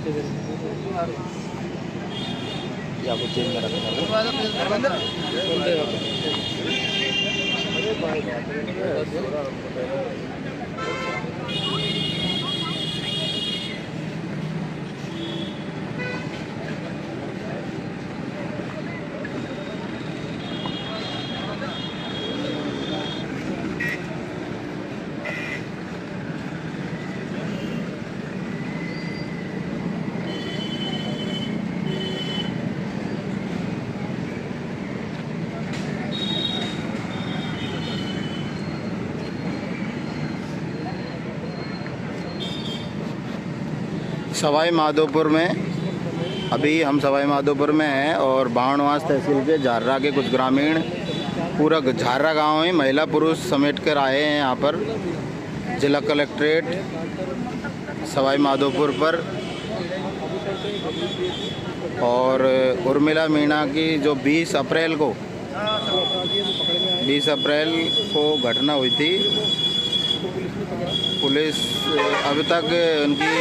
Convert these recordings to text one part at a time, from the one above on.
या कुछ चेंज में सवाई माधोपुर में अभी हम सवाई माधोपुर में हैं और बावनवास तहसील के झार्रा के कुछ ग्रामीण पूरा झार्रा गांव में महिला पुरुष समेट कर आए हैं यहाँ पर जिला कलेक्ट्रेट सवाई माधोपुर पर। और उर्मिला मीणा की जो 20 अप्रैल को घटना हुई थी, पुलिस अभी तक उनकी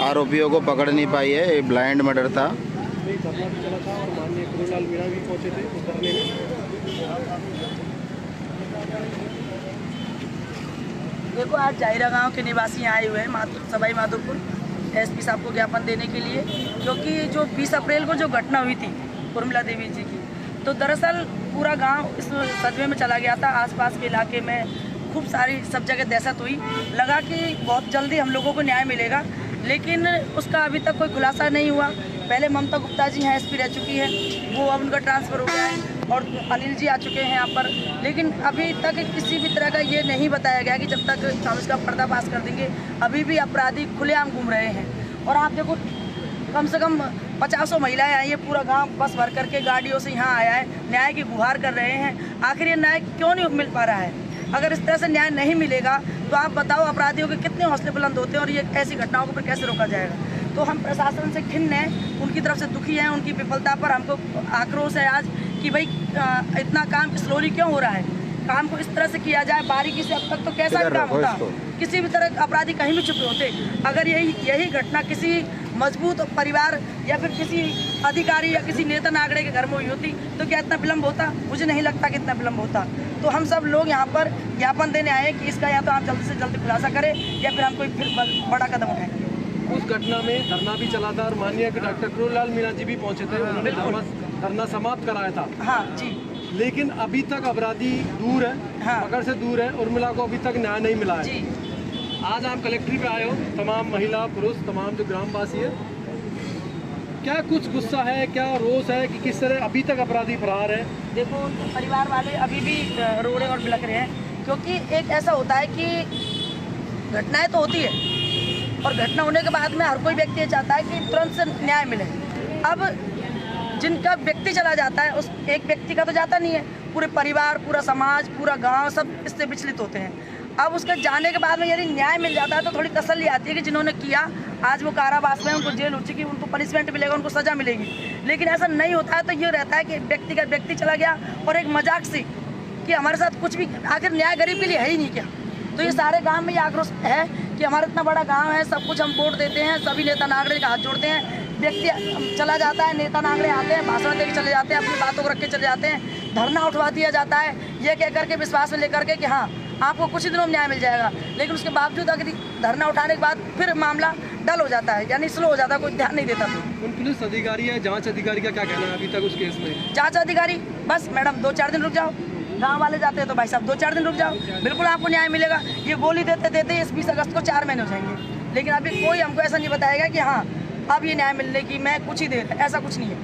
आरोपियों को पकड़ नहीं पाई है। ये ब्लाइंड मर्डर था। देखो, आज झार्रा गांव के निवासी आए हुए हैं सवाई माधोपुर एसपी साहब को ज्ञापन देने के लिए, क्योंकि जो 20 अप्रैल को जो घटना हुई थी उर्मिला देवी जी की, तो दरअसल पूरा गांव इस सदमे में चला गया था। आसपास के इलाके में खूब सारी सब जगह दहशत हुई। लगा कि बहुत जल्दी हम लोगों को न्याय मिलेगा, लेकिन उसका अभी तक कोई खुलासा नहीं हुआ। पहले ममता गुप्ता जी हैं, एसपी रह चुकी है, वो अब उनका ट्रांसफ़र हो गया है, और अनिल जी आ चुके हैं यहाँ पर। लेकिन अभी तक किसी भी तरह का ये नहीं बताया गया कि जब तक हम इसका पर्दाफाश कर देंगे। अभी भी अपराधी खुलेआम घूम रहे हैं। और आप देखो, कम से कम 50 महिलाएं आई है, पूरा गांव बस भर करके गाड़ियों से यहाँ आया है, न्याय की गुहार कर रहे हैं। आखिर ये न्याय क्यों नहीं मिल पा रहा है? अगर इस तरह से न्याय नहीं मिलेगा तो आप बताओ अपराधियों के कितने हौसले बुलंद होते हैं, और ये ऐसी घटनाओं को फिर कैसे रोका जाएगा? तो हम प्रशासन से खिन्न हैं, उनकी तरफ से दुखी हैं, उनकी विफलता पर हमको आक्रोश है आज कि भाई इतना काम स्लोली क्यों हो रहा है? काम को इस तरह से किया जाए बारीकी से। अब तक तो कैसा भी काम होता, किसी भी तरह अपराधी कहीं भी छुपे होते। अगर यही घटना किसी मजबूत परिवार या फिर किसी अधिकारी या किसी नेता नागड़े के घर में हुई होती तो क्या इतना विलम्ब होता? मुझे नहीं लगता कि इतना विलम्ब होता। तो हम सब लोग यहाँ पर ज्ञापन देने आए कि इसका या तो आप जल्दी से जल्दी खुलासा करें या फिर हम कोई फिर बड़ा कदम उठाएंगे। उस घटना में धरना भी चला था और माननीय डॉक्टर क्रूरलाल मीणा जी भी पहुंचे थे, उन्होंने धरना समाप्त कराया था। हाँ जी। लेकिन अभी तक अपराधी दूर है, हाँ। पकड़ से दूर है। उर्मिला को अभी तक न्याय नहीं मिला है जी। आज आप कलेक्ट्रेट पे आए हो, तमाम महिला पुरुष तमाम जो ग्रामवासी है, क्या कुछ गुस्सा है, क्या रोष है कि किस तरह अभी तक अपराधी फरार है? देखो, उनके परिवार वाले अभी भी रोड़े और बिलख रहे हैं, क्योंकि एक ऐसा होता है कि घटनाएं तो होती है और घटना होने के बाद में हर कोई व्यक्ति ये चाहता है कि तुरंत से न्याय मिले। अब जिनका व्यक्ति चला जाता है, उस एक व्यक्ति का तो जाता नहीं है, पूरे परिवार, पूरा समाज, पूरा गांव सब इससे विचलित होते हैं। अब उसके जाने के बाद में यदि न्याय मिल जाता है तो थोड़ी तसल्ली आती है कि जिन्होंने किया आज वो कारावास में, उनको जेल हो चुकी, उनको पनिशमेंट मिलेगा, उनको सज़ा मिलेगी। लेकिन ऐसा नहीं होता है, तो ये रहता है कि व्यक्ति का व्यक्ति चला गया और एक मजाक से कि हमारे साथ कुछ भी, आखिर न्याय गरीब के लिए है ही नहीं क्या? तो ये सारे गांव में ये आक्रोश है कि हमारा इतना बड़ा गांव है, सब कुछ हम वोट देते हैं, सभी नेता नागड़े का हाथ जोड़ते हैं, व्यक्ति चला जाता है, नेता नागड़े आते हैं, भाषण दे के चले जाते हैं, अपनी बातों को रख के चले जाते हैं, धरना उठवा दिया जाता है ये कह करके, विश्वास में लेकर के कि हाँ आपको कुछ ही दिनों में न्याय मिल जाएगा। लेकिन उसके बावजूद अगर धरना उठाने के बाद फिर मामला डल हो जाता है, यानी स्लो हो जाता है, कोई ध्यान नहीं देता। तो उन पुलिस अधिकारी या जांच अधिकारी का क्या कहना है अभी तक उस केस में? जांच अधिकारी बस मैडम 2-4 दिन रुक जाओ, गांव वाले जाते हैं तो भाई साहब 2-4 दिन रुक जाओ, बिल्कुल आपको न्याय मिलेगा। ये गोली देते देते इस 20 अगस्त को 4 महीने हो जाएंगे, लेकिन अभी कोई हमको ऐसा नहीं बताएगा कि हाँ अब ये न्याय मिलने की मैं कुछ ही देर, ऐसा कुछ नहीं है।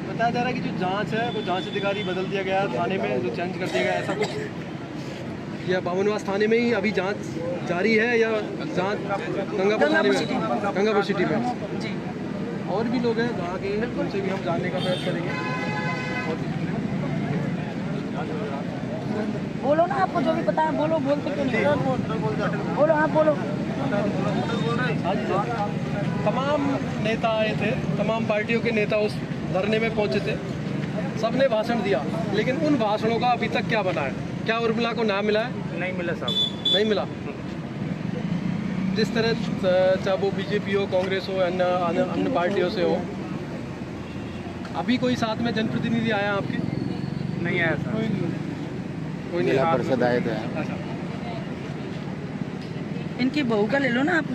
बताया जा रहा है कि जो जांच है वो जांच अधिकारी बदल दिया गया थाने में, जो चेंज कर दिया गया, ऐसा कुछ? या बावनवास थाने में ही अभी जांच जारी है या जांच गंगापुर थाने में, गंगापुर सिटी में? जी, और भी लोग हैं गाँव के, उनसे भी हम जानने का प्रयास करेंगे। बोलो ना, आपको जो भी पता है बोलो, बोलते क्यों नहीं? बोलो, आप बोलो। तमाम नेता आए थे, तमाम पार्टियों के नेता उस धरने में पहुंचे थे, सबने भाषण दिया, लेकिन उन भाषणों का अभी तक क्या बना है? क्या उर्मिला को न्याय मिला है? नहीं मिला साहब। नहीं मिला। जिस तरह चाहे वो बीजेपी हो, कांग्रेस हो, अन्य पार्टियों से हो, अभी कोई साथ में जनप्रतिनिधि आया आपके? नहीं आया सर। कोई नहीं। जिला परिषद आए थे। अच्छा, इनकी बहू का ले लो ना आप,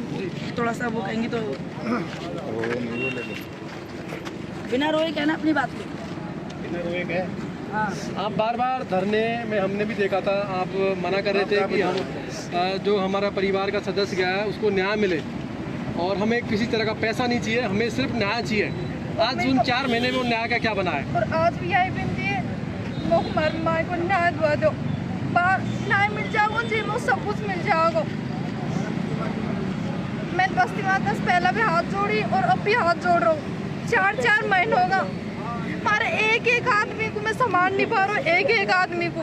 थोड़ा सा वो कहेंगी तो बिना रोए कहना अपनी बात को। हाँ। आप बार बार धरने में हमने भी देखा था, आप मना कर रहे थे कि हम जो हमारा परिवार का सदस्य गया है उसको न्याय मिले और हमें किसी तरह का पैसा नहीं चाहिए, हमें सिर्फ न्याय चाहिए। आज उन 4 महीने में उन न्याय का क्या बना है? और आज भी यही विनती है, हमारे माँ को न्याय दवा दो, न्याय मिल जाओगे जी, मुझे सब कुछ मिल जाओगे। मैं बस्ती माता से पहले भी हाथ जोड़ी और अब भी हाथ जोड़ रहा हूँ। 4 महीने होगा, हमारे एक आदमी को मैं सम्मान नहीं पा रहा हूँ, एक आदमी को।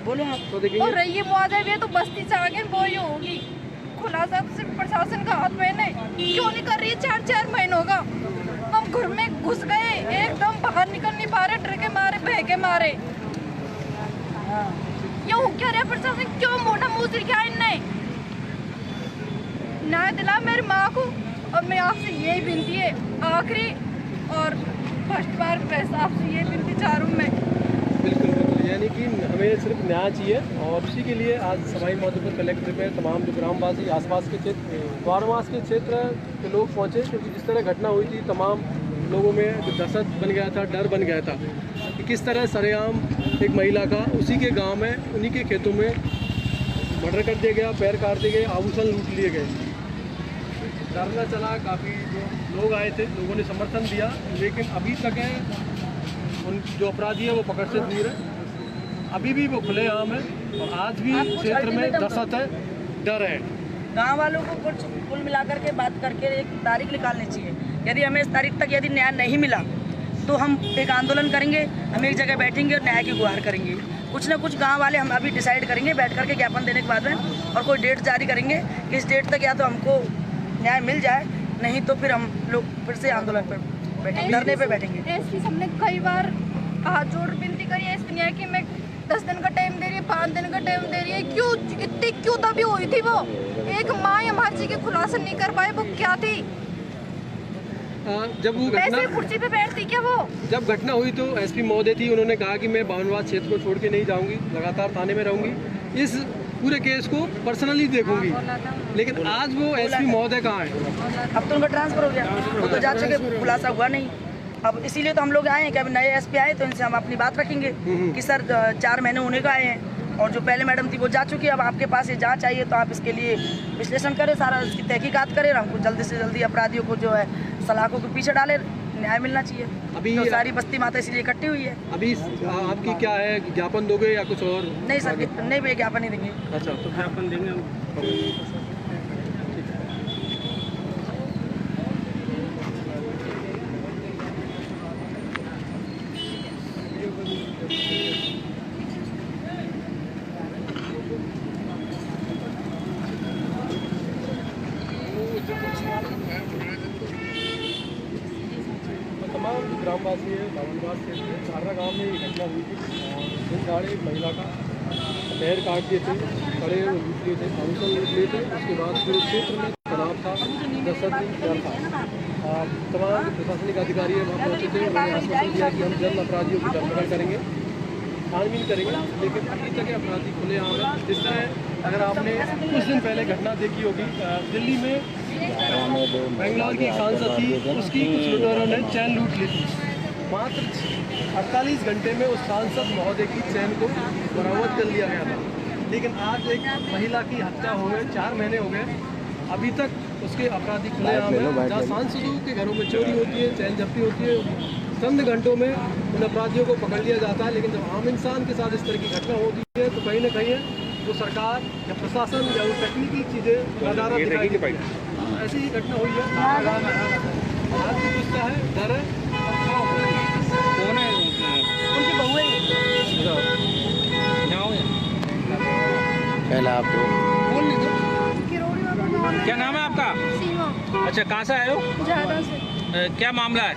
बोलो आप। तो देखिए, और रही मुआवजा भी है तो बस्ती से आगे वो ही होगी। खुलासा सिर्फ प्रशासन का हाथ में नहीं, क्यों नहीं कर रही है? 4 महीने होगा, हम घर में घुस गए, एकदम बाहर निकल नहीं पा रहे, डर के मारे, भय के मारे। ये हो क्या रहा प्रशासन, क्यों मोटा मुँह दिखाया इनने? न्याय दिला मेरी माँ को। और मैं आपसे यही विनती है, आखिरी और फर्स्ट बार पैसा आपसे ये विनती चाह रहा हूँ मैं। बिल्कुल बिल्कुल, यानी कि हमें सिर्फ न्याय चाहिए और उसी के लिए आज सवाई माधोपुर कलेक्टर में तमाम जो ग्रामवासी आसपास के क्षेत्र, वारवास के क्षेत्र के लोग पहुँचे, क्योंकि जिस तरह घटना हुई थी तमाम लोगों में जो दहशत बन गया था, डर बन गया था कि किस तरह सरेआम एक महिला का उसी के गाँव में, उन्हीं के खेतों में मर्डर कर दिया गया, पैर काट दिए गए, आभूषण लूट लिए गए। धरना चला, काफ़ी जो लोग आए थे, लोगों ने समर्थन दिया, लेकिन अभी तक है उन जो अपराधी है वो पकड़ से दूर है, अभी भी वो खुलेआम है और आज भी क्षेत्र में दहशत है, डर है। गांव वालों को कुछ कुल मिलाकर के बात करके एक तारीख निकालनी चाहिए। यदि हमें इस तारीख तक यदि न्याय नहीं मिला तो हम एक आंदोलन करेंगे, हम एक जगह बैठेंगे और न्याय की गुहार करेंगे। कुछ ना कुछ गांव वाले हम अभी डिसाइड करेंगे बैठ करके ज्ञापन देने के बाद में, और कोई डेट जारी करेंगे कि इस डेट तक या तो हमको न्याय मिल जाए, नहीं तो फिर हम लोग फिर से आंदोलन पर बैठेंगे, धरने पे बैठेंगे। एसपी साहब ने कई बार हाथ जोड़ विनती करी है एसपी न्याय की, मैं 10 दिन का टाइम दे रही है, 5 दिन का टाइम दे रही है, क्यों इतनी क्यों दबी हुई थी वो? एक माँ हमारी जी के खुलासा नहीं कर पाए, वो क्या थी? जब वो घटना कुर्सी पे बैठती क्या वो? जब घटना हुई तो एसपी महोदय थी, उन्होंने कहा कि मैं बावनवास क्षेत्र को छोड़ के नहीं जाऊंगी, लगातार थाने में रहूंगी, इस पूरे केस को पर्सनली देखूंगी। लेकिन आज वो एसपी महोदय कहाँ है? अब तो उनका ट्रांसफर हो गया, वो तो जा चुके, खुलासा हुआ नहीं। अब इसीलिए तो हम लोग आए हैं कि अभी नए एसपी आए तो इनसे हम अपनी बात रखेंगे कि सर 4 महीने होने को आए हैं और जो पहले मैडम थी वो जा चुकी है, अब आपके पास ये जांच चाहिए तो आप इसके लिए विश्लेषण करें, सारा इसकी तहकीकात करें, हमको जल्दी से जल्दी अपराधियों को जो है सलाखों के पीछे डाले, न्याय मिलना चाहिए। अभी तो सारी बस्ती माता इसलिए इकट्ठी हुई है। अभी आपकी क्या है, ज्ञापन दोगे या कुछ और? नहीं सर, नहीं भैया ज्ञापन नहीं देंगे। अच्छा, तो ज्ञापन देंगे हम। तमाम ग्रामवासी है, बावनवास क्षेत्र है, चारा गाँव में ये घटना हुई थी और दिन दहाड़े एक महिला का पैर काट दिए थे, खड़े लूट लिए थे, आभूषण लूट लिए थे। उसके बाद पूरे क्षेत्र में तनाव था, दहशत डर था। तमाम प्रशासनिक अधिकारी है वहाँ पहुँचे थे, उन्होंने आश्वासन दिया कि हम जल्द अपराधियों की धरपकड़ करेंगे, छानबीन करेंगे, लेकिन अभी तक अपराधी खुलेआम है। जिस तरह अगर आपने कुछ दिन पहले घटना देखी होगी, दिल्ली में बेंगलोर की सांसद थी, उसकी कुछ लुटेरों ने चैन लूट ली थी। मात्र 48 घंटे में उस सांसद महोदय की चैन को बरामद कर लिया गया था। लेकिन आज एक महिला की हत्या हो गए, 4 महीने हो गए, अभी तक उसके अपराधी खुलेआम है। जहाँ सांसदों के घरों में चोरी होती है, चैन जब्ती होती है, चंद घंटों में उन अपराधियों को पकड़ लिया जाता है। लेकिन जब आम इंसान के साथ इस तरह की घटना होती है तो कहीं ना कहीं वो सरकार या प्रशासन या वो टेक्निकल चीज़ें नज़ारा दिखाई देती है। ऐसी ही घटना हुई है। आज भी गुस्सा है, डर है। कौन है? उनकी बहू है। पहला आप बोल नहीं दो। किरोड़ी वाला नाम है। क्या नाम है आपका? सीमा। अच्छा, कहाँ से आए हो? ज़्यादा से क्या मामला है?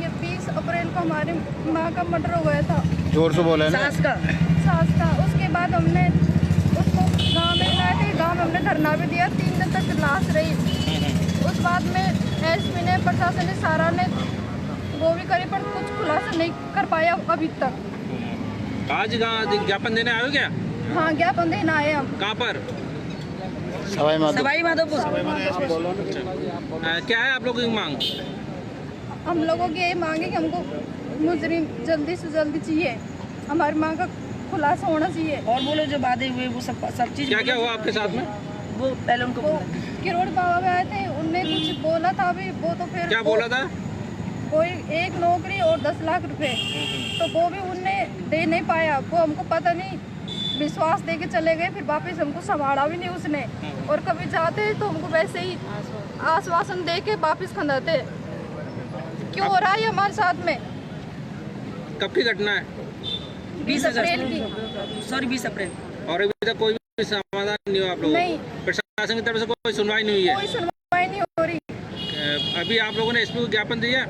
ये 20 अप्रैल को हमारी माँ का मर्डर हो गया था, जोर से बोले ना। सास का सास का। उसके बाद हमने उसको गांव में लाए थे, गांव में हमने धरना भी दिया, 3 दिन तक लाश रही। उस बाद में एसपी ने, प्रशासन ने, सारा ने वो भी करी, पर कुछ खुलासा नहीं कर पाया अभी तक। आज ज्ञापन देने आए हो क्या? हाँ, ज्ञापन देना आए हम। कहाँ पर? सवाई माधोपुर। सवाई माधोपुर। क्या है आप लोगों की मांग? हम लोगों की यही मांग है कि हमको मुजरिम जल्दी से जल्दी चाहिए, हमारी माँ का खुलासा होना चाहिए। और बोलो जो वादे हुए वो सब चीज क्या क्या हुआ आपके साथ में? वो पहले उनको वो किरोड़ बाबा में आए थे, उनने कुछ बोला था अभी, वो तो फिर क्या बोला था? कोई एक नौकरी और 10 लाख रुपए, तो वो भी उनने दे नहीं पाया। वो हमको पता नहीं, विश्वास दे के चले गए, फिर वापस हमको संभाला भी नहीं उसने। और कभी जाते तो हमको वैसे ही आश्वासन दे के वापस खंडाते। क्यों हो रहा है ये हमारे साथ में? कब की घटना है? 20 अप्रैल की। 20 अप्रैल। और अभी तक कोई भी समाधान नहीं हुआ आप लोगों? नहीं। प्रशासन की तरफ से कोई सुनवाई नहीं हुई है? कोई सुनवाई नहीं हो रही। अभी आप लोगों ने एसपी को ज्ञापन दिया?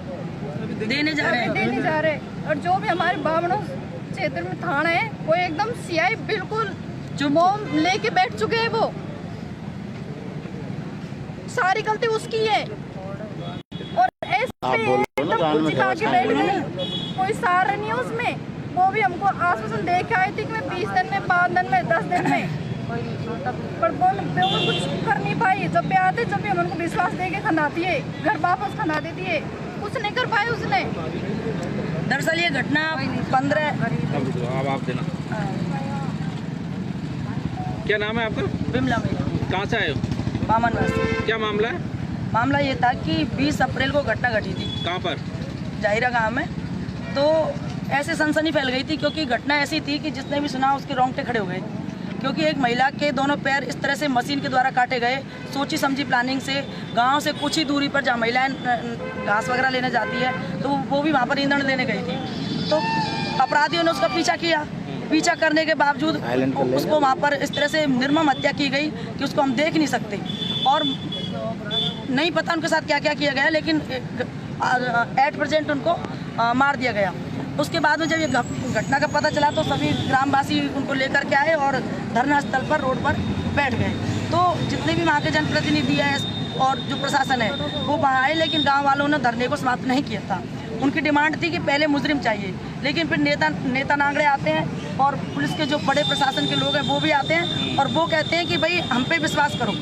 देने जा रहे हैं। देने जा रहे हैं। और जो भी हमारे बामणों क्षेत्र में थाना है, वो एकदम सीआई बिल्कुल जो मोम लेके बैठ चुके हैं। वो सारी गलती उसकी है। और आप बोलो ना, कान में के बैठ गई, कोई सार नहीं है उसमें। वो भी हमको आश्वासन दे के आई थी कि मैं 20 दिन में, 5 दिन में, 10 दिन में, पर वो कुछ कर नहीं पाई। जब भी आते, जब भी हम उनको विश्वास दे के खंडाती है, घर वापस खंडा देती है, कुछ नहीं कर पाए उसने। दरअसल ये घटना 15 अब आप देना। क्या नाम है आपका? बिमला में कहाँ से आए हो? बामनवास। क्या मामला है? मामला ये था कि 20 अप्रैल को घटना घटी थी कहाँ पर? जाहिरा गांव में। तो ऐसे सनसनी फैल गई थी, क्योंकि घटना ऐसी थी कि जिसने भी सुना उसके रोंगटे खड़े हो गए। क्योंकि एक महिला के दोनों पैर इस तरह से मशीन के द्वारा काटे गए, सोची समझी प्लानिंग से। गांव से कुछ ही दूरी पर जहाँ महिलाएं घास वगैरह लेने जाती है, तो वो भी वहाँ पर ईंधन लेने गई थी। तो अपराधियों ने उसका पीछा किया। पीछा करने के बावजूद उसको वहाँ पर इस तरह से निर्मम हत्या की गई कि उसको हम देख नहीं सकते। और नहीं पता उनके साथ क्या क्या किया गया, लेकिन एट प्रेजेंट उनको मार दिया गया। उसके बाद में जब ये घटना का पता चला तो सभी ग्रामवासी उनको लेकर के आए और धरना स्थल पर, रोड पर बैठ गए। तो जितने भी वहाँ के जनप्रतिनिधि है और जो प्रशासन है वो वहाँ आए, लेकिन गांव वालों ने धरने को समाप्त नहीं किया था। उनकी डिमांड थी कि पहले मुजरिम चाहिए, लेकिन फिर नेता नांगड़े आते हैं और पुलिस के जो बड़े प्रशासन के लोग हैं वो भी आते हैं और वो कहते हैं कि भाई हम पे विश्वास करो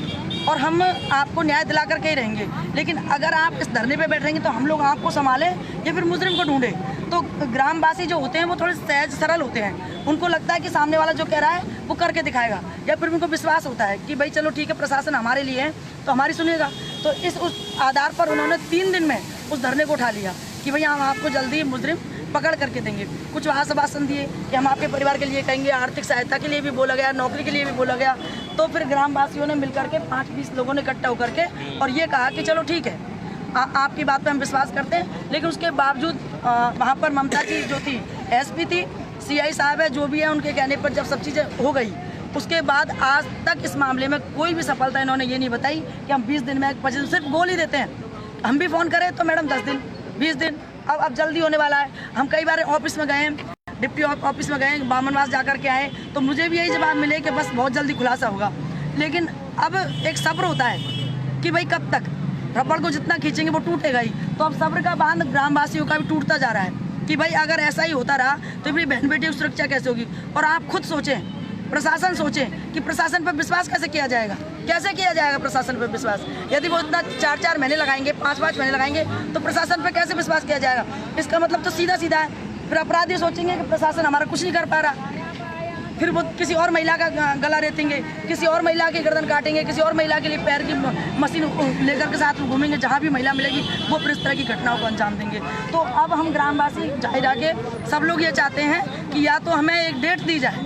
और हम आपको न्याय दिला करके ही रहेंगे, लेकिन अगर आप इस धरने पे बैठेंगे तो हम लोग आपको संभालें या फिर मुजरिम को ढूंढें। तो ग्रामवासी जो होते हैं वो थोड़े सहज सरल होते हैं। उनको लगता है कि सामने वाला जो कह रहा है वो करके दिखाएगा, या फिर उनको विश्वास होता है कि भाई चलो ठीक है, प्रशासन हमारे लिए है तो हमारी सुनेगा। तो उस आधार पर उन्होंने 3 दिन में उस धरने को उठा लिया कि भैया हम आपको जल्दी मुजरिम पकड़ करके देंगे। कुछ वहाँ आश्वासन दिए कि हम आपके परिवार के लिए कहेंगे, आर्थिक सहायता के लिए भी बोला गया, नौकरी के लिए भी बोला गया। तो फिर ग्रामवासियों ने मिलकर के 5-20 लोगों ने इकट्ठा होकर के और ये कहा कि चलो ठीक है, आपकी बात पे हम विश्वास करते हैं। लेकिन उसके बावजूद वहाँ पर ममता जी जो थी, एसपी थी, सीआई साहब है, जो भी है, उनके कहने पर जब सब चीज़ें हो गई, उसके बाद आज तक इस मामले में कोई भी सफलता इन्होंने ये नहीं बताई कि हम 20 दिन में 25 दिन सिर्फ बोल ही देते हैं। हम भी फ़ोन करें तो मैडम 10 दिन, 20 दिन, अब जल्दी होने वाला है। हम कई बार ऑफिस में गए हैं, डिप्टी ऑफिस में गए, बामनवास जा कर के आए, तो मुझे भी यही जवाब मिले कि बस बहुत जल्दी खुलासा होगा। लेकिन अब एक सब्र होता है कि भाई कब तक, रबड़ को जितना खींचेंगे वो टूटेगा ही। तो अब सब्र का बांध ग्रामवासियों का भी टूटता जा रहा है कि भाई अगर ऐसा ही होता रहा तो मेरी बहन बेटी की सुरक्षा कैसे होगी। और आप खुद सोचें, प्रशासन सोचे कि प्रशासन पर विश्वास कैसे किया जाएगा, कैसे किया जाएगा प्रशासन पर विश्वास। यदि वो इतना 4-4 महीने लगाएंगे, 5-5 महीने लगाएंगे तो प्रशासन पर कैसे विश्वास किया जाएगा। इसका मतलब तो सीधा सीधा है, फिर अपराधी सोचेंगे कि प्रशासन हमारा कुछ नहीं कर पा रहा, फिर वो किसी और महिला का गला रेतेंगे, किसी और महिला की गर्दन काटेंगे, किसी और महिला के लिए पैर की मशीन लेकर के साथ घूमेंगे, जहाँ भी महिला मिलेगी वो फिर इस तरह की घटनाओं को अंजाम देंगे। तो अब हम ग्रामवासी जाहिर के सब लोग ये चाहते हैं कि या तो हमें एक डेट दी जाए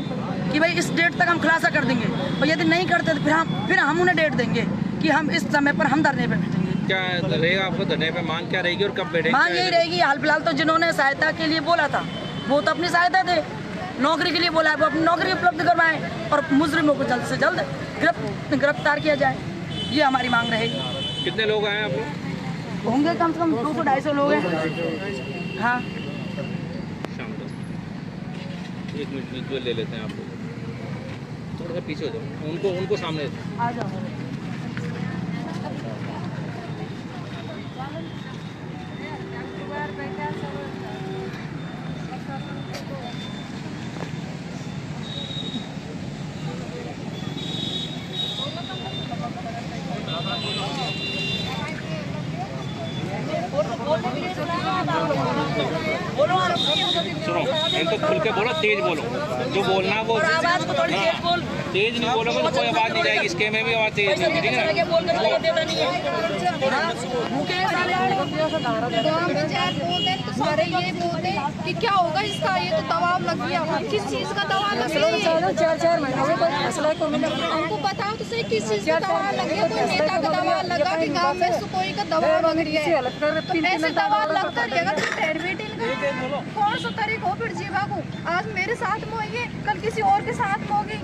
कि भाई इस डेट तक हम खुलासा कर देंगे, और यदि नहीं करते तो फिर हम उन्हें डेट देंगे कि हम इस समय पर हम धरने पे बैठेंगे। क्या रहेगा आपको धरने पे? मांग क्या रहेगी और कब बैठेंगे? मांग यही रहेगी, हाल फिलहाल तो जिन्होंने सहायता के लिए बोला था वो तो अपनी सहायता दे, नौकरी के लिए बोला है वो अपनी नौकरी उपलब्ध करवाएं और मुजरिमों को जल्द से जल्द गिरफ्तार किया जाए, ये हमारी मांग रहेगी। कितने लोग आए आप लोग? होंगे कम से कम 200-250 लोग हैं। हाँ, एक मिनट म्यूचुअल ले लेते हैं आपको। थोड़ा सा पीछे हो जाओ, उनको सामने आ जाओ। सुनो, इनको खुल के बोलो, तेज बोलो, जो बोलना है वो आवाज को थोड़ी तेज बोल। तेज नहीं बोलोगे तो कोई आवाज़ नहीं जाएगी। इसके में भी आवाज़ तेज नहीं होगी, ठीक है ना? बोल के तो देता नहीं है। गाँव में चार बोलते हैं तो सारे ये बोलते हैं कि क्या होगा इसका, ये तो दबाव लग गया। किस चीज़ का दबाव लग गया? 4 महीनों में कोई फैसला को मिला। हमको बताओ तो सही किस चीज़ का दबाव लग गया? कोई नेता का दबाव लगा कि गाँव में सुकोई का दबाव लग रही है? तो ऐसे दबाव लगता रहेगा तो ठहर बेटी कौन सा तरीका हो फिर जीवा को? आज मेरे साथ में होगी, कल किसी और के साथ में होगी,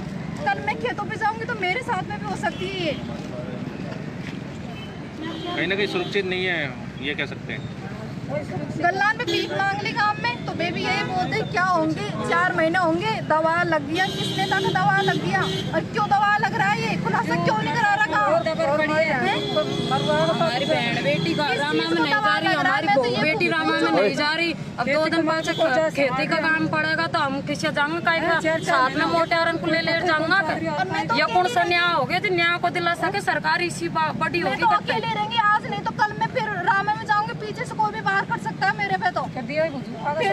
कल मैं खेतों पे जाऊंगी तो मेरे साथ में भी हो सकती है ये। कहीं ना कहीं सुरक्षित नहीं है, ये कह सकते हैं। गल्लान में भीख मांग ली गाँव में तो बेबी यही बोलते क्या होंगे, 4 महीने होंगे, दवा लग गया। किस नेता का दवा लग गया और क्यों दवा लग रहा है? ये खुलासा क्यों नहीं करा रखा? हमारी बहन बेटी का रामा में नहीं जा रही, हमारी बहू बेटी रामा में नहीं जा रही। अब 2 दिन बाद खेती का काम पड़ेगा तो हम किसे जाऊंगा, कहीं साथ में मोटेरन को ले जाऊंगा। या कौन सा न्याय हो गया? न्याय को दिला सके सरकार इसी बड़ी मैं होगी। तो अकेले रहेंगे आज, नहीं तो कल मैं फिर रामा में जाऊंगी, पीछे से कोई भी बाहर कर सकता है मेरे पे। तो फिर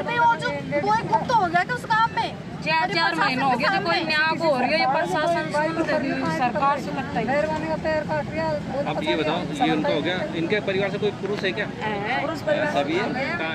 भी वो जो वो एक गुप्त हो गया कि उस काम में 4 महीने हो गए तो कोई न्याय को हो रही है। ये प्रशासन सरकार से लगता है। अब ये बताओ, ये उनका हो गया, इनके परिवार से कोई पुरुष है क्या? सभी है? कहाँ है?